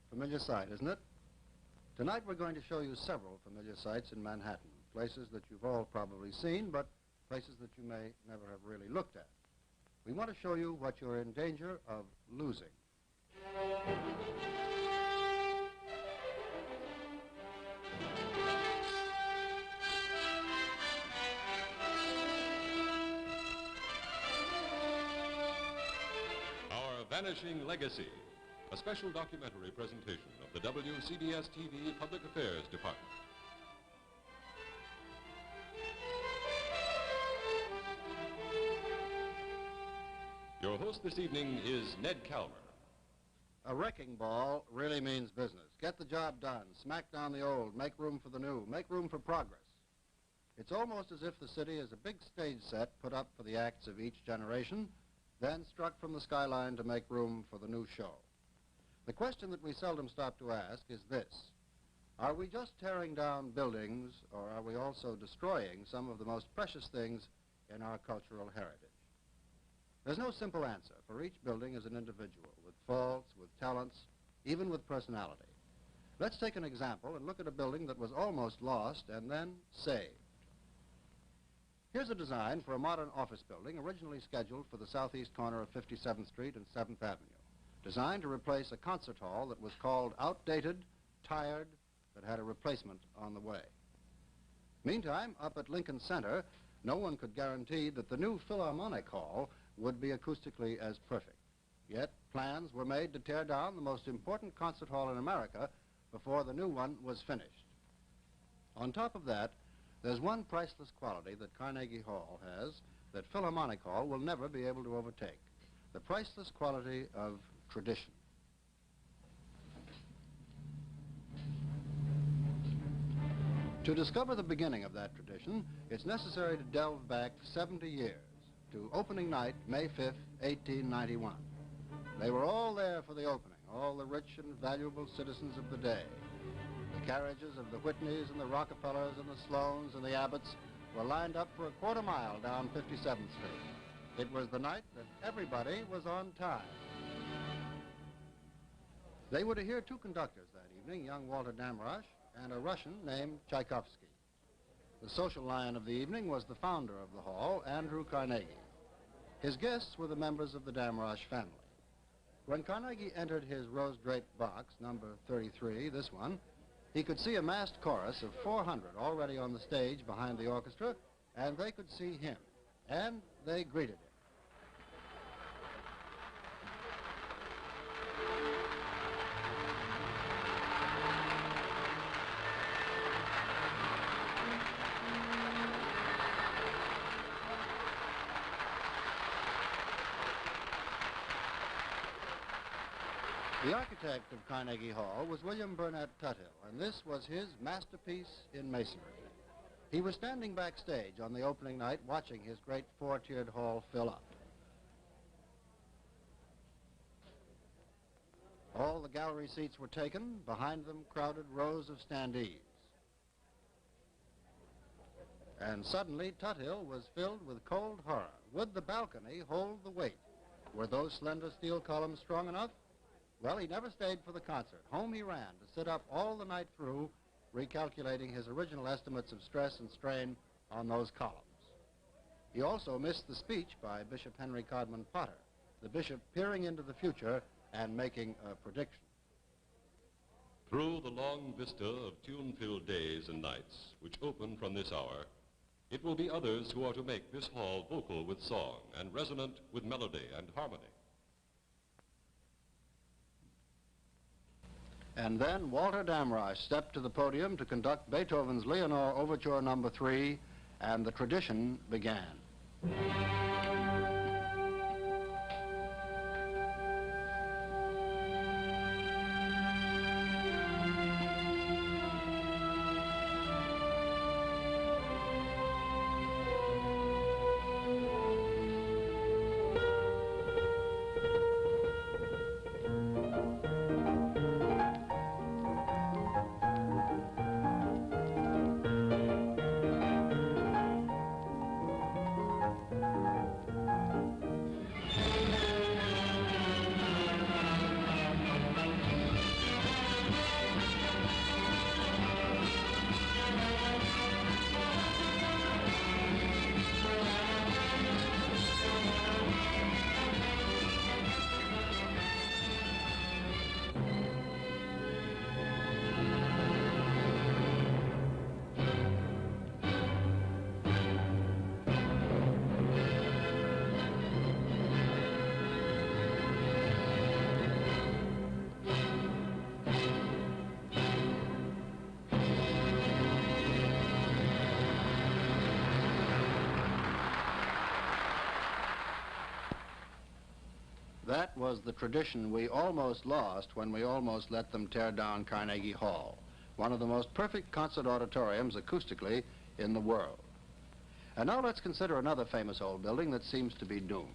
Familiar sight, isn't it? Tonight we're going to show you several familiar sights in Manhattan, places that you've all probably seen, but places that you may never have really looked at. We want to show you what you're in danger of losing. Our Vanishing Legacy, a special documentary presentation of the WCBS-TV Public Affairs Department. Your host this evening is Ned Calmer. A wrecking ball really means business. Get the job done, smack down the old, make room for the new, make room for progress. It's almost as if the city is a big stage set put up for the acts of each generation, then struck from the skyline to make room for the new show. The question that we seldom stop to ask is this: are we just tearing down buildings, or are we also destroying some of the most precious things in our cultural heritage? There's no simple answer, for each building is an individual, with faults, with talents, even with personality. Let's take an example and look at a building that was almost lost and then saved. Here's a design for a modern office building originally scheduled for the southeast corner of 57th Street and 7th Avenue, designed to replace a concert hall that was called outdated, tired, but had a replacement on the way. Meantime, up at Lincoln Center, no one could guarantee that the new Philharmonic Hall would be acoustically as perfect. Yet plans were made to tear down the most important concert hall in America before the new one was finished. On top of that, there's one priceless quality that Carnegie Hall has that Philharmonic Hall will never be able to overtake: the priceless quality of tradition. To discover the beginning of that tradition, it's necessary to delve back 70 years to opening night, May 5th, 1891. They were all there for the opening, all the rich and valuable citizens of the day. The carriages of the Whitneys and the Rockefellers and the Sloans and the Abbotts were lined up for a quarter mile down 57th Street. It was the night that everybody was on time. They were to hear two conductors that evening, young Walter Damrosch and a Russian named Tchaikovsky. The social lion of the evening was the founder of the hall, Andrew Carnegie. His guests were the members of the Damrosch family. When Carnegie entered his rose-draped box, number 33, this one, he could see a massed chorus of 400 already on the stage behind the orchestra, and they could see him, and they greeted him. The architect of Carnegie Hall was William Burnett Tuthill, and this was his masterpiece in masonry. He was standing backstage on the opening night watching his great four-tiered hall fill up. All the gallery seats were taken, behind them crowded rows of standees. And suddenly Tuthill was filled with cold horror. Would the balcony hold the weight? Were those slender steel columns strong enough? Well, he never stayed for the concert. Home he ran to sit up all the night through, recalculating his original estimates of stress and strain on those columns. He also missed the speech by Bishop Henry Codman Potter, the bishop peering into the future and making a prediction. Through the long vista of tune-filled days and nights which open from this hour, it will be others who are to make this hall vocal with song and resonant with melody and harmony. And then Walter Damrosch stepped to the podium to conduct Beethoven's Leonore Overture No. 3, and the tradition began. That was the tradition we almost lost when we almost let them tear down Carnegie Hall, one of the most perfect concert auditoriums acoustically in the world. And now let's consider another famous old building that seems to be doomed.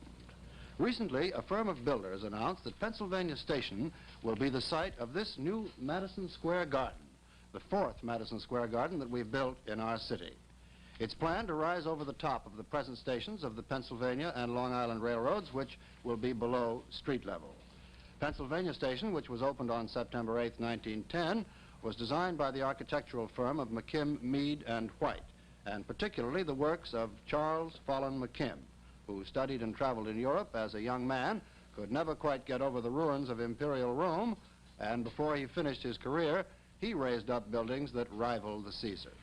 Recently, a firm of builders announced that Pennsylvania Station will be the site of this new Madison Square Garden, the fourth Madison Square Garden that we've built in our city. It's planned to rise over the top of the present stations of the Pennsylvania and Long Island Railroads, which will be below street level. Pennsylvania Station, which was opened on September 8, 1910, was designed by the architectural firm of McKim, Mead, and White, and particularly the works of Charles Follen McKim, who studied and traveled in Europe as a young man, could never quite get over the ruins of Imperial Rome, and before he finished his career, he raised up buildings that rival the Caesars.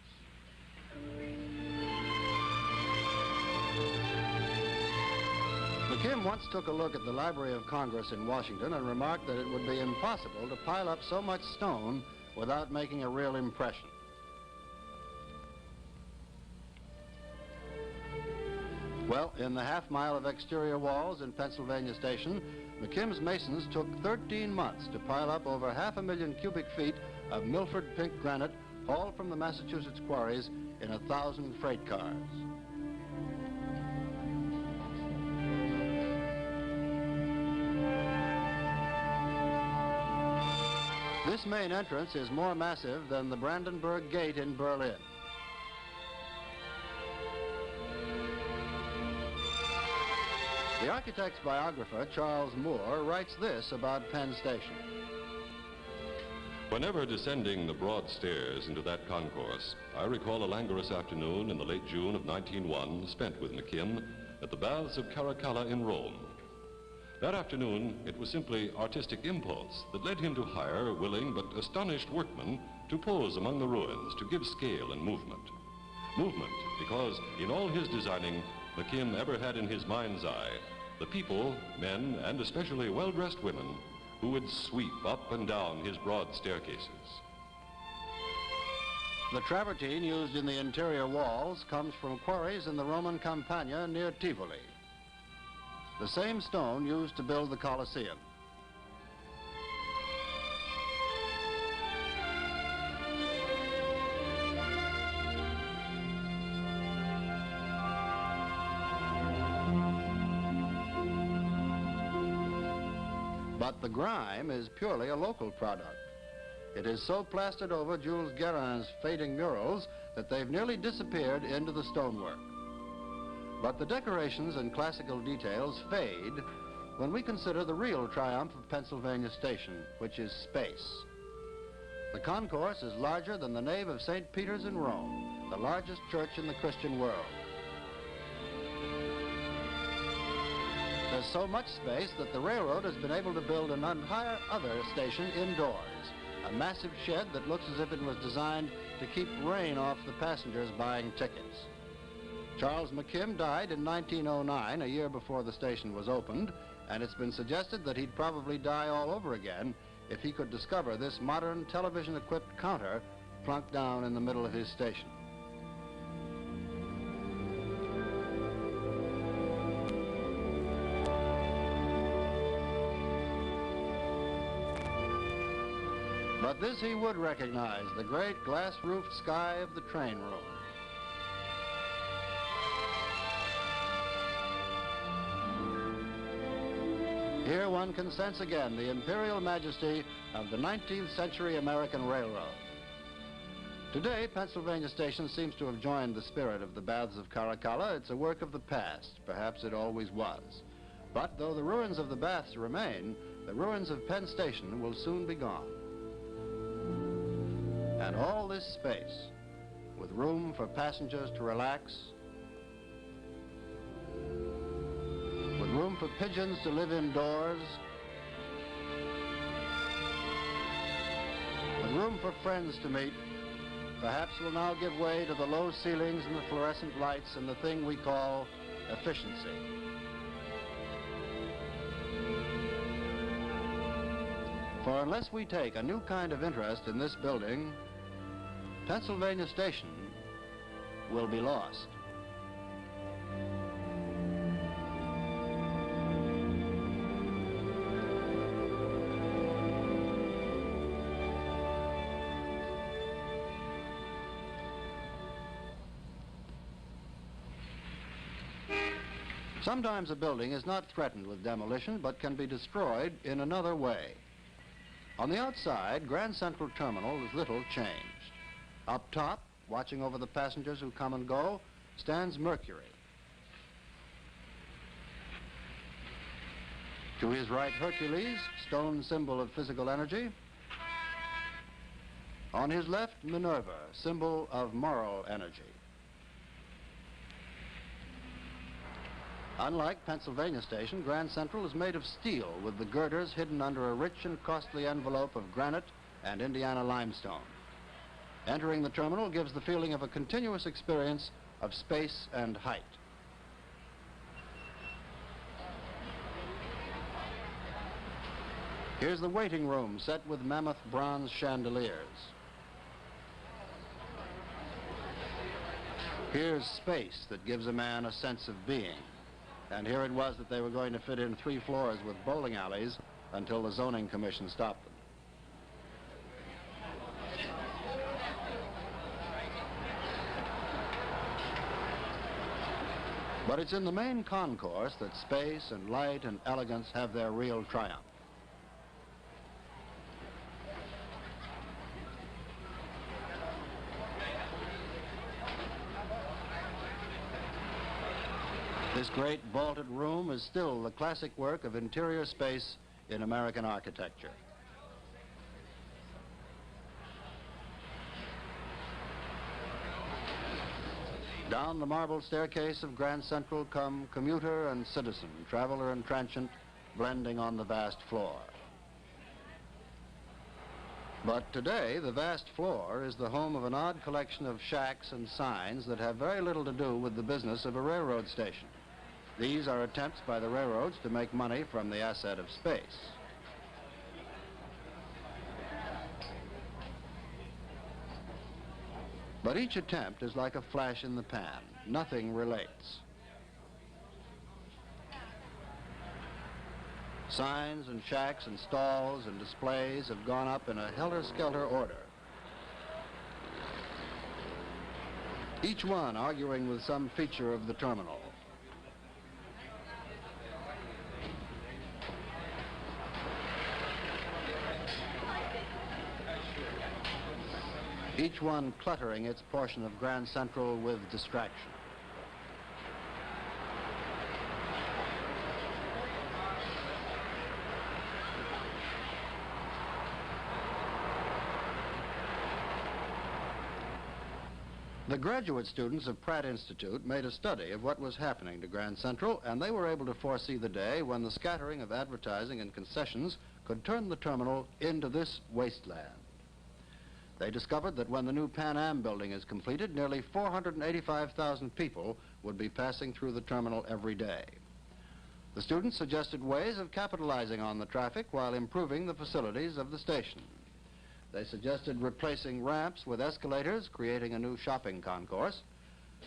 McKim once took a look at the Library of Congress in Washington and remarked that it would be impossible to pile up so much stone without making a real impression. Well, in the half mile of exterior walls in Pennsylvania Station, McKim's masons took 13 months to pile up over 500,000 cubic feet of Milford pink granite hauled from the Massachusetts quarries in 1,000 freight cars. This main entrance is more massive than the Brandenburg Gate in Berlin. The architect's biographer, Charles Moore, writes this about Penn Station. Whenever descending the broad stairs into that concourse, I recall a languorous afternoon in the late June of 1901 spent with McKim at the baths of Caracalla in Rome. That afternoon, it was simply artistic impulse that led him to hire willing but astonished workmen to pose among the ruins to give scale and movement. Movement because in all his designing, McKim ever had in his mind's eye the people, men, and especially well-dressed women who would sweep up and down his broad staircases. The travertine used in the interior walls comes from quarries in the Roman Campagna near Tivoli, the same stone used to build the Colosseum. But the grime is purely a local product. It is so plastered over Jules Guérin's fading murals that they've nearly disappeared into the stonework. But the decorations and classical details fade when we consider the real triumph of Pennsylvania Station, which is space. The concourse is larger than the nave of St. Peter's in Rome, the largest church in the Christian world. There's so much space that the railroad has been able to build an entire other station indoors, a massive shed that looks as if it was designed to keep rain off the passengers buying tickets. Charles McKim died in 1909, a year before the station was opened, and it's been suggested that he'd probably die all over again if he could discover this modern television-equipped counter plunked down in the middle of his station. But this he would recognize, the great glass-roofed sky of the train room. Here one can sense again the imperial majesty of the 19th century American railroad. Today, Pennsylvania Station seems to have joined the spirit of the baths of Caracalla. It's a work of the past. Perhaps it always was. But though the ruins of the baths remain, the ruins of Penn Station will soon be gone. And all this space, with room for passengers to relax, with room for pigeons to live indoors, with room for friends to meet, perhaps will now give way to the low ceilings and the fluorescent lights and the thing we call efficiency. For unless we take a new kind of interest in this building, Pennsylvania Station will be lost. Sometimes a building is not threatened with demolition, but can be destroyed in another way. On the outside, Grand Central Terminal is little changed. Up top, watching over the passengers who come and go, stands Mercury. To his right, Hercules, stone symbol of physical energy. On his left, Minerva, symbol of moral energy. Unlike Pennsylvania Station, Grand Central is made of steel with the girders hidden under a rich and costly envelope of granite and Indiana limestone. Entering the terminal gives the feeling of a continuous experience of space and height. Here's the waiting room set with mammoth bronze chandeliers. Here's space that gives a man a sense of being. And here it was that they were going to fit in 3 floors with bowling alleys until the zoning commission stopped them. But it's in the main concourse that space and light and elegance have their real triumph. This great vaulted room is still the classic work of interior space in American architecture. Down the marble staircase of Grand Central come commuter and citizen, traveler and transient, blending on the vast floor. But today, the vast floor is the home of an odd collection of shacks and signs that have very little to do with the business of a railroad station. These are attempts by the railroads to make money from the asset of space. But each attempt is like a flash in the pan. Nothing relates. Signs and shacks and stalls and displays have gone up in a helter-skelter order. Each one arguing with some feature of the terminal. Each one cluttering its portion of Grand Central with distraction. The graduate students of Pratt Institute made a study of what was happening to Grand Central, and they were able to foresee the day when the scattering of advertising and concessions could turn the terminal into this wasteland. They discovered that when the new Pan Am building is completed, nearly 485,000 people would be passing through the terminal every day. The students suggested ways of capitalizing on the traffic while improving the facilities of the station. They suggested replacing ramps with escalators, creating a new shopping concourse.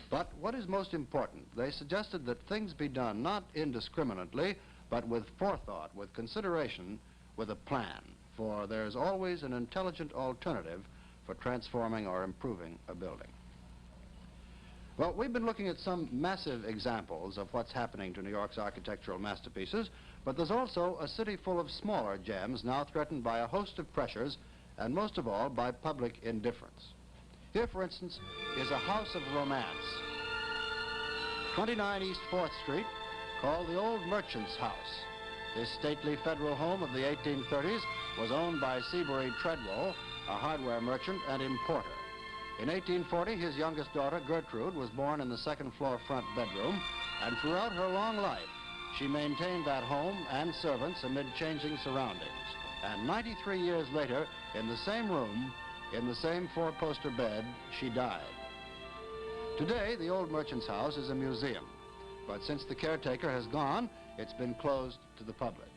But what is most important, they suggested that things be done not indiscriminately, but with forethought, with consideration, with a plan, for there's always an intelligent alternative for transforming or improving a building. Well, we've been looking at some massive examples of what's happening to New York's architectural masterpieces, but there's also a city full of smaller gems now threatened by a host of pressures, and most of all by public indifference. Here, for instance, is a house of romance. 29 East 4th Street, called the Old Merchant's House. This stately federal home of the 1830s was owned by Seabury Treadwell, a hardware merchant and importer. In 1840, his youngest daughter, Gertrude, was born in the second-floor front bedroom, and throughout her long life, she maintained that home and servants amid changing surroundings. And 93 years later, in the same room, in the same 4-poster bed, she died. Today, the Old Merchant's House is a museum, but since the caretaker has gone, it's been closed to the public.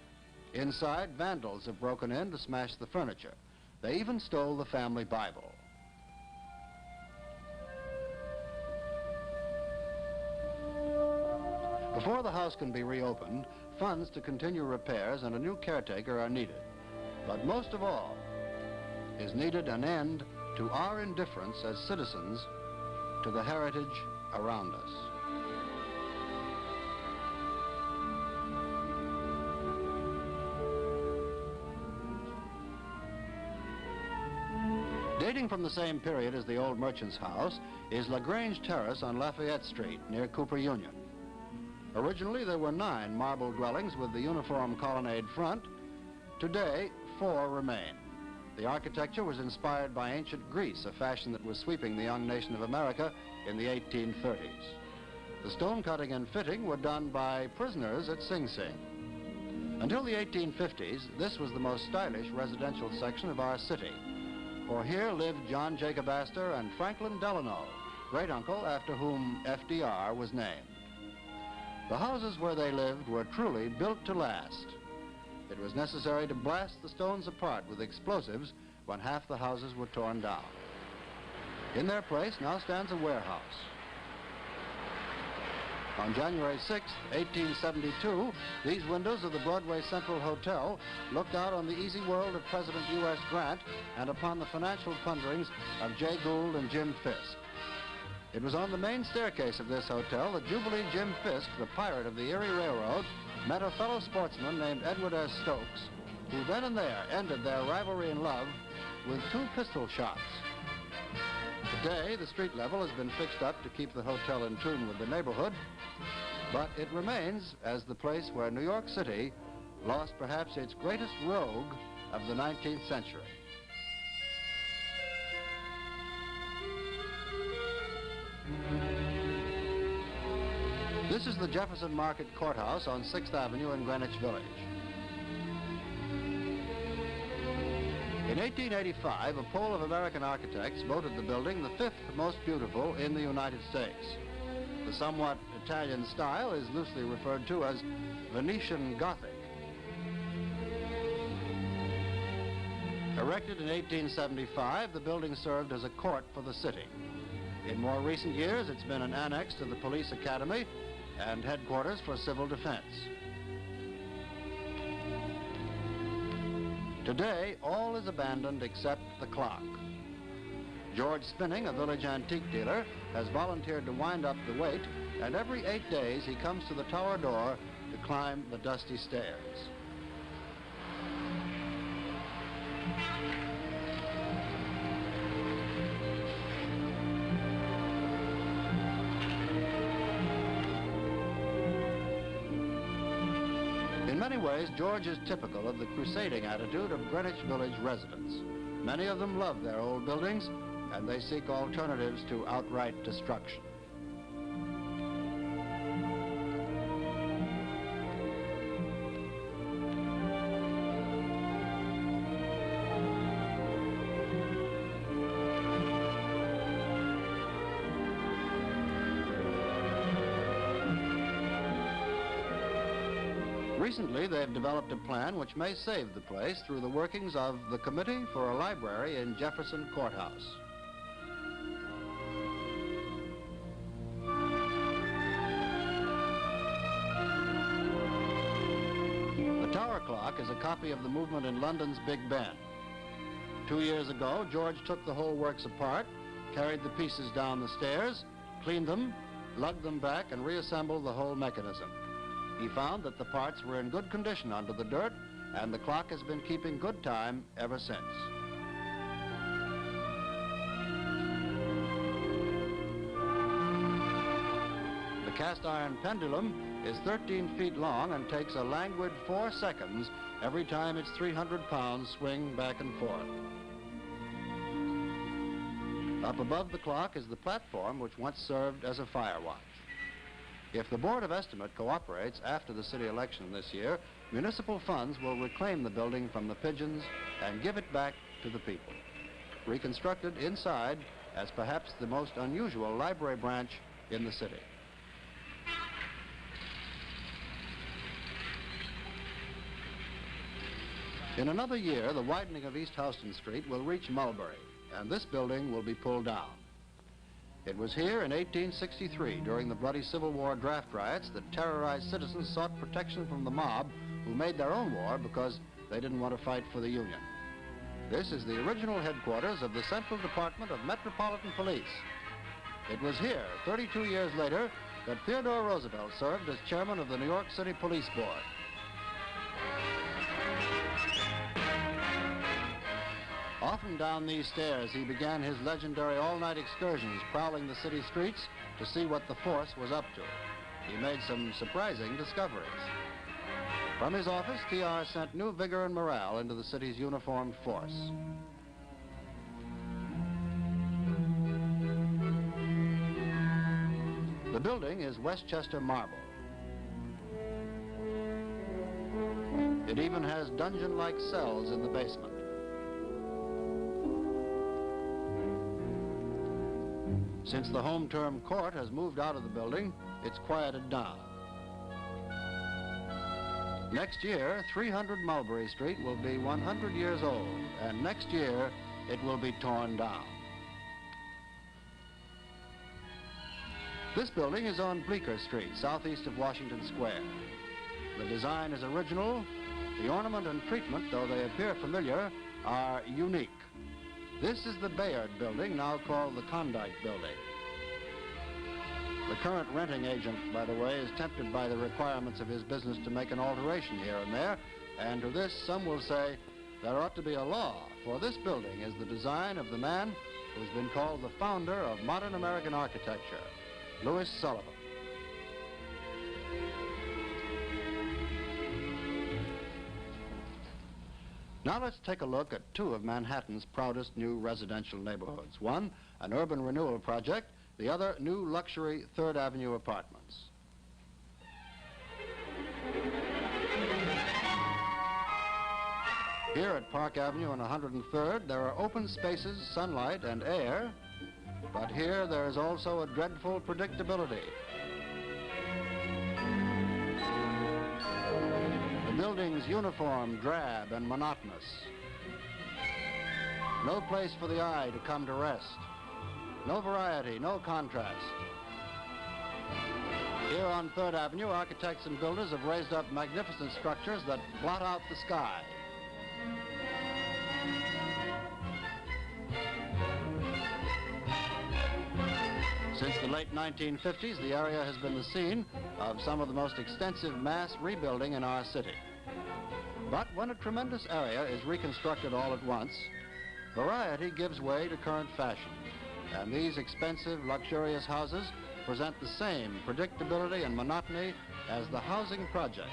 Inside, vandals have broken in to smash the furniture. They even stole the family Bible. Before the house can be reopened, funds to continue repairs and a new caretaker are needed. But most of all, is needed an end to our indifference as citizens to the heritage around us. Dating from the same period as the old merchant's house is LaGrange Terrace on Lafayette Street near Cooper Union. Originally, there were 9 marble dwellings with the uniform colonnade front. Today, 4 remain. The architecture was inspired by ancient Greece, a fashion that was sweeping the young nation of America in the 1830s. The stone cutting and fitting were done by prisoners at Sing Sing. Until the 1850s, this was the most stylish residential section of our city, for here lived John Jacob Astor and Franklin Delano, great-uncle after whom FDR was named. The houses where they lived were truly built to last. It was necessary to blast the stones apart with explosives when half the houses were torn down. In their place now stands a warehouse. On January 6, 1872, these windows of the Broadway Central Hotel looked out on the easy world of President U.S. Grant and upon the financial plunderings of Jay Gould and Jim Fisk. It was on the main staircase of this hotel that Jubilee Jim Fisk, the pirate of the Erie Railroad, met a fellow sportsman named Edward S. Stokes, who then and there ended their rivalry in love with 2 pistol shots. Today, the street level has been fixed up to keep the hotel in tune with the neighborhood, but it remains as the place where New York City lost perhaps its greatest rogue of the 19th century. This is the Jefferson Market Courthouse on 6th Avenue in Greenwich Village. In 1885, a poll of American architects voted the building the 5th most beautiful in the United States. The somewhat Italian style is loosely referred to as Venetian Gothic. Erected in 1875, the building served as a court for the city. In more recent years, it's been an annex to the police academy and headquarters for civil defense. Today, all is abandoned except the clock. George Spinning, a village antique dealer, has volunteered to wind up the wait, and every 8 days he comes to the tower door to climb the dusty stairs. In many ways, George is typical of the crusading attitude of Greenwich Village residents. Many of them love their old buildings, and they seek alternatives to outright destruction. Recently, they've developed a plan which may save the place through the workings of the Committee for a Library in Jefferson Courthouse. The tower clock is a copy of the movement in London's Big Ben. 2 years ago, George took the whole works apart, carried the pieces down the stairs, cleaned them, lugged them back, and reassembled the whole mechanism. He found that the parts were in good condition under the dirt, and the clock has been keeping good time ever since. The cast iron pendulum is 13 feet long and takes a languid 4 seconds every time its 300 pounds swing back and forth. Up above the clock is the platform which once served as a fire watch. If the Board of Estimate cooperates after the city election this year, municipal funds will reclaim the building from the pigeons and give it back to the people. Reconstructed inside as perhaps the most unusual library branch in the city. In another year, the widening of East Houston Street will reach Mulberry, and this building will be pulled down. It was here in 1863, during the bloody Civil War draft riots, that terrorized citizens sought protection from the mob who made their own war because they didn't want to fight for the Union. This is the original headquarters of the Central Department of Metropolitan Police. It was here, 32 years later, that Theodore Roosevelt served as chairman of the New York City Police Board. Often down these stairs, he began his legendary all-night excursions, prowling the city streets to see what the force was up to. He made some surprising discoveries. From his office, TR sent new vigor and morale into the city's uniformed force. The building is Westchester marble. It even has dungeon-like cells in the basement. Since the home term court has moved out of the building, it's quieted down. Next year, 300 Mulberry Street will be 100 years old, and next year, it will be torn down. This building is on Bleecker Street, southeast of Washington Square. The design is original. The ornament and treatment, though they appear familiar, are unique. This is the Bayard Building, now called the Klondike Building. The current renting agent, by the way, is tempted by the requirements of his business to make an alteration here and there, and to this some will say there ought to be a law, for this building is the design of the man who's been called the founder of modern American architecture, Louis Sullivan. Now let's take a look at two of Manhattan's proudest new residential neighborhoods. One, an urban renewal project, the other, new luxury 3rd Avenue apartments. Here at Park Avenue and 103rd, there are open spaces, sunlight, and air, but here there is also a dreadful predictability. The building's uniform, drab, and monotonous. No place for the eye to come to rest. No variety, no contrast. Here on 3rd Avenue, architects and builders have raised up magnificent structures that blot out the sky. Since the late 1950s, the area has been the scene of some of the most extensive mass rebuilding in our city. But when a tremendous area is reconstructed all at once, variety gives way to current fashion. And these expensive, luxurious houses present the same predictability and monotony as the housing projects.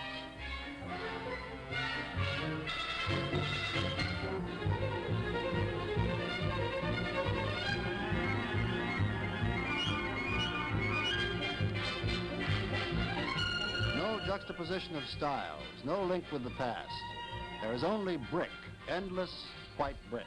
No juxtaposition of styles, no link with the past. There is only brick, endless white brick.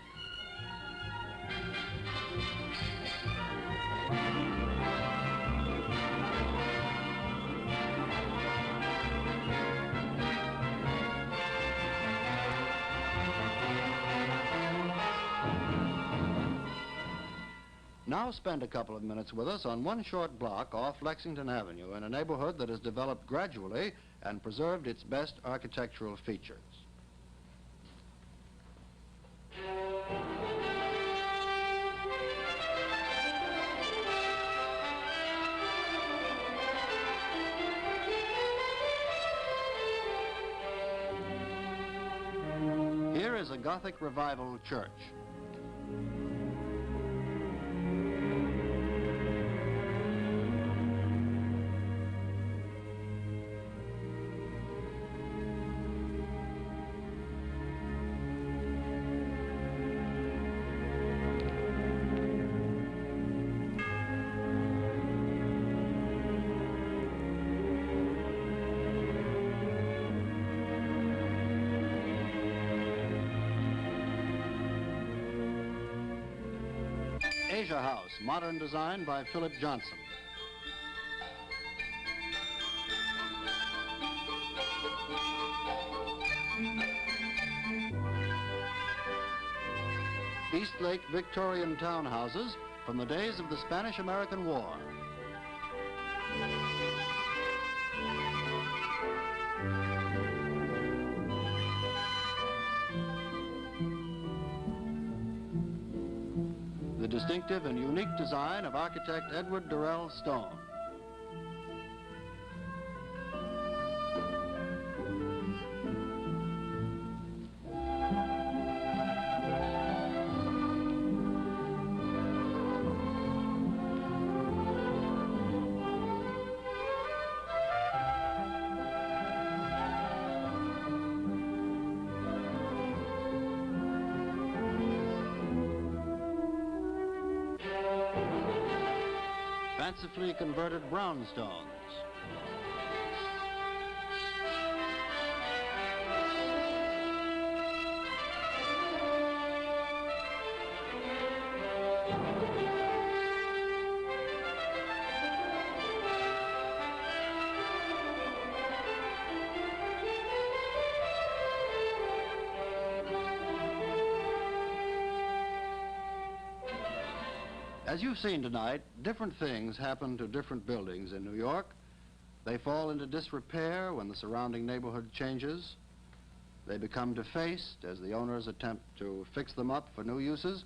Now spend a couple of minutes with us on one short block off Lexington Avenue in a neighborhood that has developed gradually and preserved its best architectural features. Here is a Gothic Revival church. Asia House, modern design by Philip Johnson. Eastlake Victorian townhouses from the days of the Spanish-American War. The distinctive and unique design of architect Edward Durrell Stone. fancifully converted brownstones. As you've seen tonight, different things happen to different buildings in New York. They fall into disrepair when the surrounding neighborhood changes. They become defaced as the owners attempt to fix them up for new uses,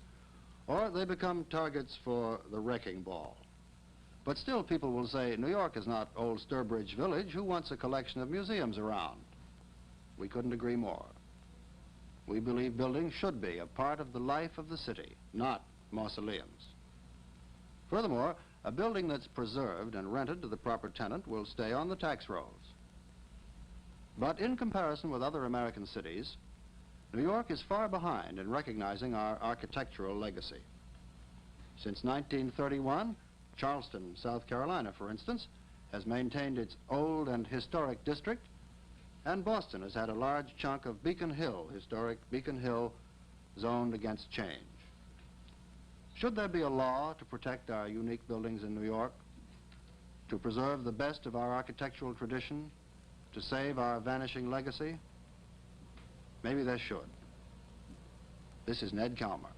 or they become targets for the wrecking ball. But still, people will say, New York is not old Sturbridge Village. Who wants a collection of museums around? We couldn't agree more. We believe buildings should be a part of the life of the city, not mausoleums. Furthermore, a building that's preserved and rented to the proper tenant will stay on the tax rolls. But in comparison with other American cities, New York is far behind in recognizing our architectural legacy. Since 1931, Charleston, South Carolina, for instance, has maintained its old and historic district, and Boston has had a large chunk of Beacon Hill, historic Beacon Hill, zoned against change. Should there be a law to protect our unique buildings in New York, to preserve the best of our architectural tradition, to save our vanishing legacy? Maybe there should. This is Ned Calmer.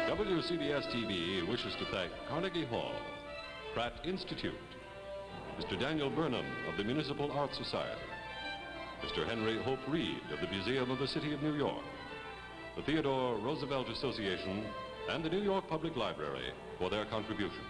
WCBS-TV wishes to thank Carnegie Hall, Pratt Institute, Mr. Daniel Burnham of the Municipal Art Society, Mr. Henry Hope Reed of the Museum of the City of New York, the Theodore Roosevelt Association, and the New York Public Library for their contributions.